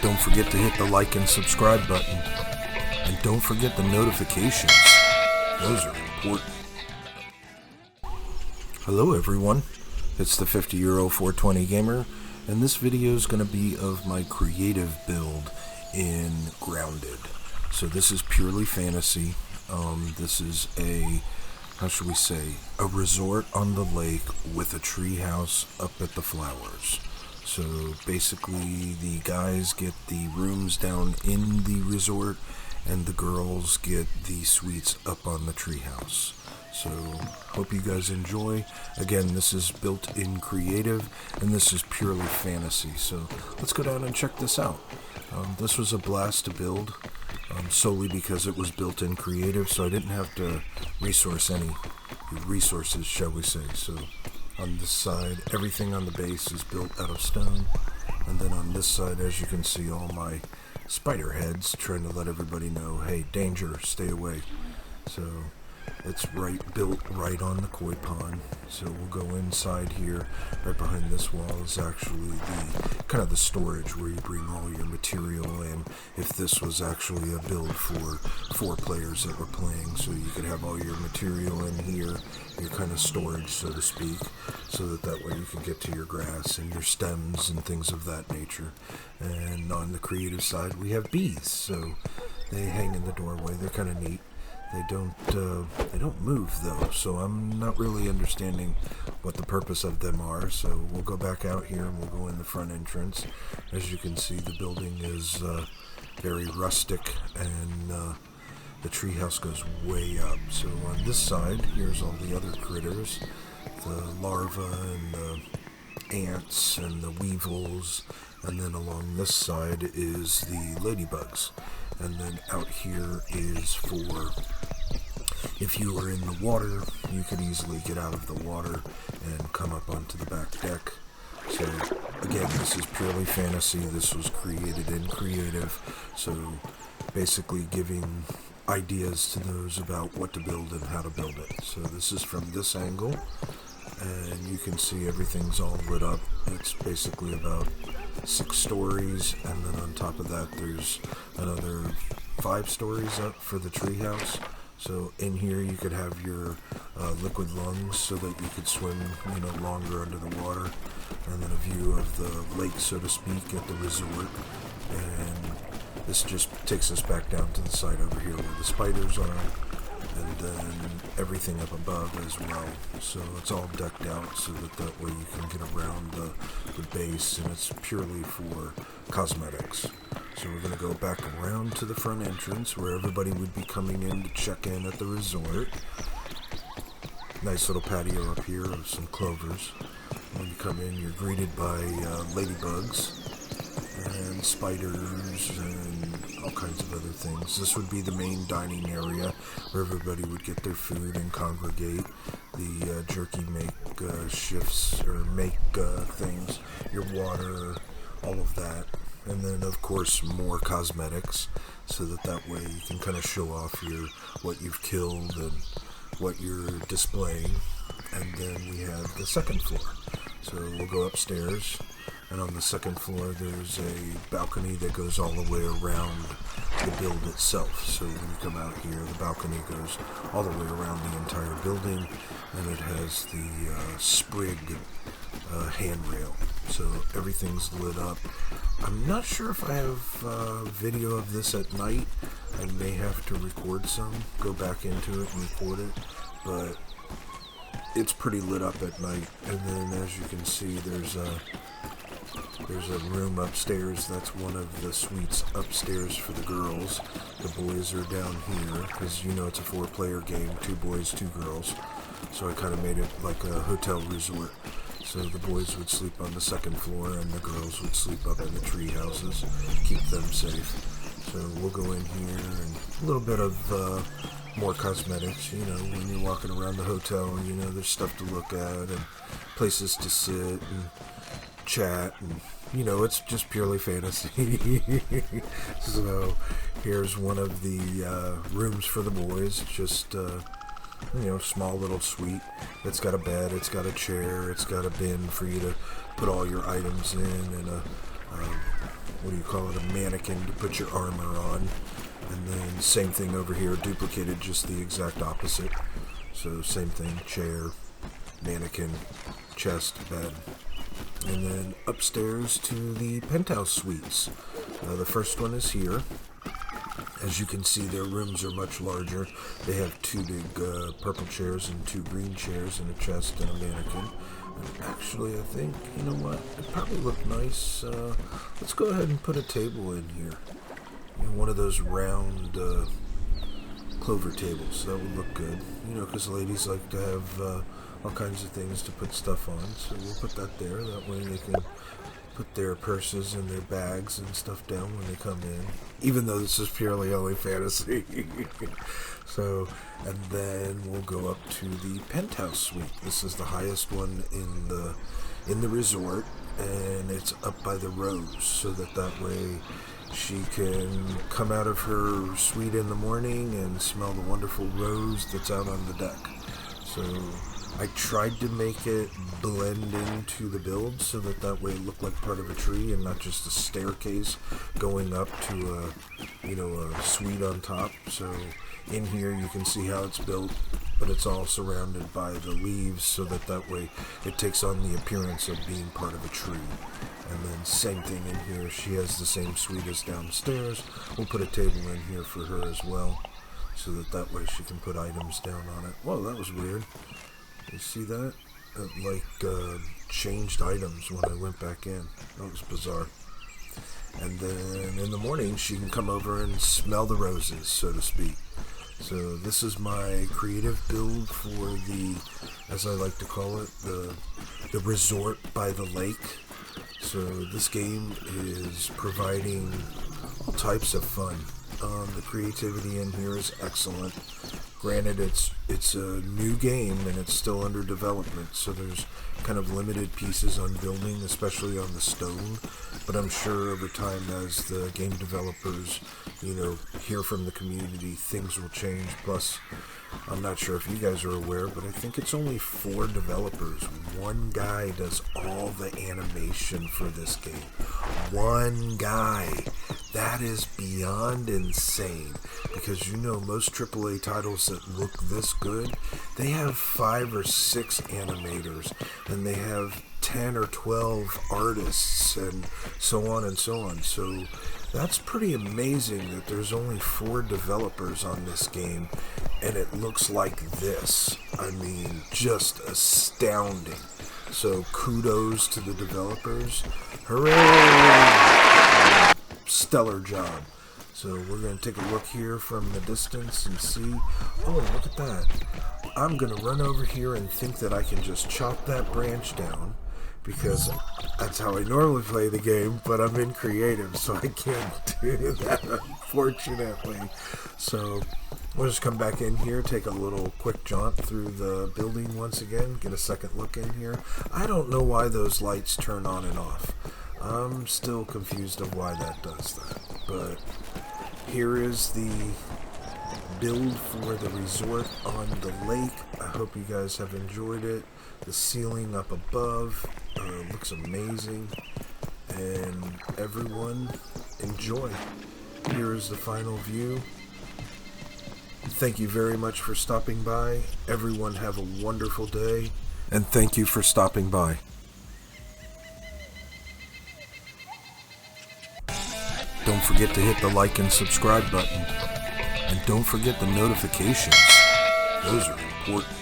Don't forget to hit the like and subscribe button. And don't forget the notifications. Those are important. Hello everyone, it's the 50-year-old 420 gamer, and this video is going to be of my creative build in Grounded. So this is purely fantasy. This is a, how should we say, a resort on the lake with a tree house up at the flowers. So basically the guys get the rooms down in the resort and the girls get the suites up on the treehouse. So hope you guys enjoy. Again, this is built in creative and this is purely fantasy. So let's go down and check this out. This was a blast to build, solely because it was built in creative, so I didn't have to resource any resources, shall we say. So on this side, everything on the base is built out of stone, and then on this side, as you can see, all my spider heads trying to let everybody know, hey, danger, stay away. So it's built right on the koi pond. So we'll go inside here. Right behind this wall is actually the kind of the storage where you bring all your material in. If this was actually a build for 4 players that were playing, so you could have all your material in here, your kind of storage, so to speak, so that way you can get to your grass and your stems and things of that nature. And on the creative side, we have bees. So they hang in the doorway. They're kind of neat. They don't move though, so I'm not really understanding what the purpose of them are. So we'll go back out here and we'll go in the front entrance. As you can see, the building is very rustic, and the treehouse goes way up. So on this side, here's all the other critters, the larvae and the ants and the weevils, and then along this side is the ladybugs. And then out here is for, if you were in the water, you could easily get out of the water and come up onto the back deck. So again, this is purely fantasy. This was created in creative. So basically giving ideas to those about what to build and how to build it. So this is from this angle, and you can see everything's all lit up. It's basically about 6 stories, and then on top of that there's another 5 stories up for the treehouse. So in here you could have your liquid lungs so that you could swim, longer under the water, and then a view of the lake, so to speak, at the resort. And this just takes us back down to the side over here where the spiders are, and then everything up above as well. So it's all decked out so that way you can get around the base, and it's purely for cosmetics. So we're going to go back around to the front entrance where everybody would be coming in to check in at the resort. Nice little patio up here of some clovers. When you come in, you're greeted by ladybugs and spiders and all kinds of other things. This would be the main dining area where everybody would get their food and congregate. The jerky make shifts, or make things, your water, all of that. And then of course more cosmetics, so that way you can kind of show off what you've killed and what you're displaying. And then we have the second floor. So we'll go upstairs, and on the second floor there's a balcony that goes all the way around the build itself. So when you come out here, the balcony goes all the way around the entire building, and it has the sprig handrail. So everything's lit up. I'm not sure if I have video of this at night. I may have to record some, go back into it and record it, but it's pretty lit up at night. And then as you can see, there's a room upstairs. That's one of the suites upstairs for the girls. The boys are down here because it's a 4-player game, 2 boys, 2 girls. So I kind of made it like a hotel resort. So the boys would sleep on the second floor and the girls would sleep up in the tree houses, keep them safe. So we'll go in here, and a little bit of more cosmetics. When you're walking around the hotel, there's stuff to look at and places to sit and chat, and it's just purely fantasy. So here's one of the rooms for the boys. Just small little suite. It's got a bed, it's got a chair, it's got a bin for you to put all your items in, and a mannequin to put your armor on. And then same thing over here, duplicated, just the exact opposite. So same thing, chair, mannequin, chest, bed. And then upstairs to the penthouse suites. The first one is here. As you can see, their rooms are much larger. They have 2 big purple chairs and 2 green chairs and a chest and a mannequin. And actually, I think, you know what, it probably looked nice. Let's go ahead and put a table in here. You know, one of those round clover tables. That would look good. You know, because ladies like to have all kinds of things to put stuff on. So we'll put that there. That way they can put their purses and their bags and stuff down when they come in, even though this is purely only fantasy. So, and then we'll go up to the penthouse suite. This is the highest one in the resort, and it's up by the rose, so that way she can come out of her suite in the morning and smell the wonderful rose that's out on the deck. So I tried to make it blend into the build so that way it looked like part of a tree and not just a staircase going up to a suite on top. So in here you can see how it's built, but it's all surrounded by the leaves so that way it takes on the appearance of being part of a tree. And then same thing in here. She has the same suite as downstairs. We'll put a table in here for her as well, so that way she can put items down on it. Whoa, that was weird. You see that? It changed items when I went back in. That was bizarre. And then in the morning, she can come over and smell the roses, so to speak. So this is my creative build for the, as I like to call it, the resort by the lake. So this game is providing all types of fun. The creativity in here is excellent. Granted, it's a new game and it's still under development, so there's kind of limited pieces on building, especially on the stone. But I'm sure over time, as the game developers, hear from the community, things will change. Plus, I'm not sure if you guys are aware, but I think it's only 4 developers. One guy does all the animation for this game. One guy. That is beyond insane, because most AAA titles that look this good, they have 5 or 6 animators, and they have 10 or 12 artists, and so on and so on. So that's pretty amazing that there's only 4 developers on this game, and it looks like this. I mean, just astounding. So kudos to the developers. Hooray! Stellar job. So we're going to take a look here from the distance and see. Oh, look at that. I'm going to run over here and think that I can just chop that branch down, because that's how I normally play the game, but I'm in creative, so I can't do that, unfortunately. So we'll just come back in here, take a little quick jaunt through the building once again, get a second look in here. I don't know why those lights turn on and off. I'm still confused of why that does that, but here is the build for the resort on the lake. I hope you guys have enjoyed it. The ceiling up above looks amazing, and everyone enjoy. Here is the final view. Thank you very much for stopping by. Everyone have a wonderful day, and thank you for stopping by. Don't forget to hit the like and subscribe button. And don't forget the notifications. Those are important.